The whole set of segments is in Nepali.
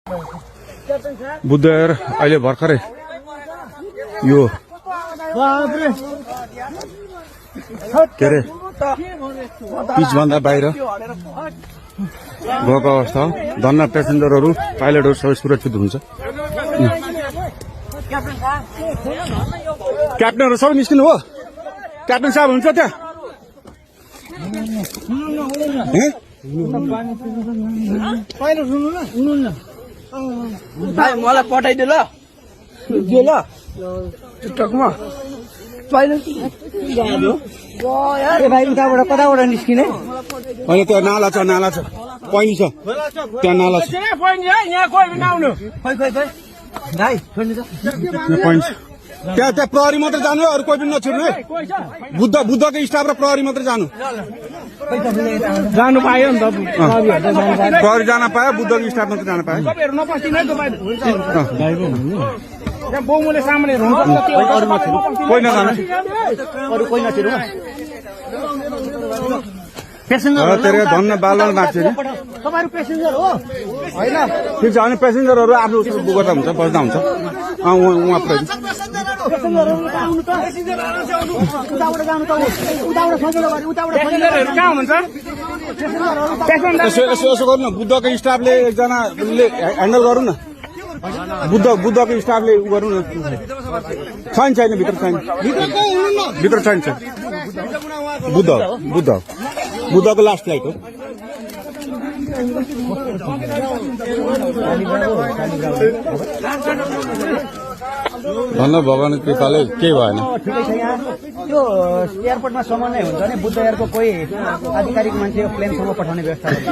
बुद्धयर अहिले भर्खरै यो के अरे पिचभन्दा बाहिर गएको अवस्था हो। धन्न प्यासेन्जरहरू पाइलटहरू सबै सुरक्षित हुन्छ। क्याप्टनहरू सबै निस्किनु हो। क्याप्टन साहब हुन्छ त्यहाँ? मलाई पठाइदियो ल टिकटकमा भाइ उताबाट कताबाट निस्किने? होइन त्यहाँ नाला छ, नाला छ, पैनी छ त्यहाँ, नाला छ, पैनी छ त्यहाँ। त्यहाँ प्रहरी मात्रै जानु, अरू कोही पनि नछिर्नु है। बुद्धको स्टाफ र प्रहरी मात्रै जानु पायो नि त। प्रहरी जान पायो, बुद्धको स्टाफ मात्रै जान पायो। बहुमूल्य सामान कोही नजानु, धन्न बालबाल माग्छ नि तपाईँहरू पेसेन्जर हो होइन? ठिक छ। अनि पेसेन्जरहरू आफ्नो गर्दा हुन्छ, बस्दा हुन्छ। उहाँ प्रहरी यसो गर्नु न, बुद्धको स्टाफले एकजनाले ह्यान्डल गरौँ न। बुद्धको स्टाफले उ गरौँ न। छैन छैन, भित्र छैन, भित्र छैन। बुद्धको लास्ट फ्लाइट हो। धन्न भगवानको कृपाले केही भएन। यो एयरपोर्टमा समन्वय हुन्छ नि, बुद्ध एयरको कोही आधिकारिक मान्छे प्लेनसम्म पठाउने व्यवस्था गर्छ।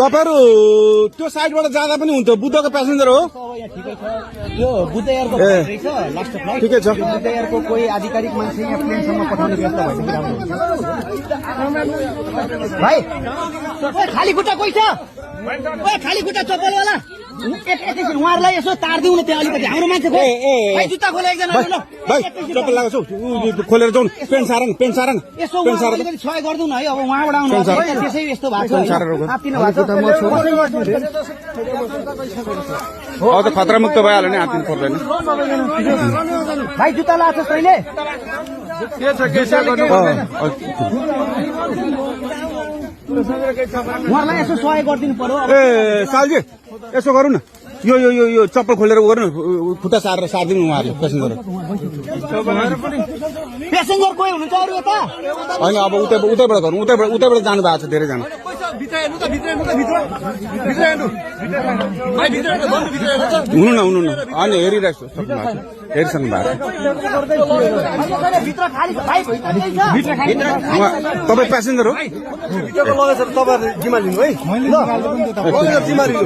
तपाईँहरू त्यो साइडबाट जाँदा पनि हुन्थ्यो। बुद्धको प्यासेन्जर हो यो बुद्ध एयरको लास्ट फ्लाइट। ठिकै छ। बुद्ध एयरको कोही आधिकारिक मान्छे यहाँ प्लेनसम्म पठाउने व्यवस्था भएदेखि राम्रो हुन्छ। भाइ खाली खुट्टा कोही छ? खाली खुट्टा चप्पलवाला एकैछिन उहाँहरूलाई यसो तारिदिउँ न त्यहाँ अलिकति। हाम्रो मान्छे जुत्ता खोले एकजना भाइ, चप्पल लगाएको छु, खोलेर जाउँ। पेन्ट सार न, पेन्ट सार न, यसो अलिकति सहयोग गरिदिउँ न है। अब उहाँबाट आउनु त्यसै यस्तो भएको छ। अब त खतरामुक्त भइहाल्यो नि, हातिनु पर्दैन। भाइ जुत्ता लगाएको छ तैँले? उहाँलाई यसो सहयोग गरिदिनु पर्यो। ए सालजी यसो गरौँ न, यो चप्पल खोलेर उ गर्नु, खुट्टा सारिदिनु उहाँहरूले पेसेन्जर। पेसेन्जर कोही हुनुहुन्छ अरू यता? होइन, अब उतैबाट गरौँ। उतैबाट जानु भएको छ धेरैजना। हुनु न, अनि हेरिरहेको छु, हेरिसक्नु भएको। तपाईँ प्यासेन्जर हो? जिम्मा लिनु है, जिम्मा लिनु।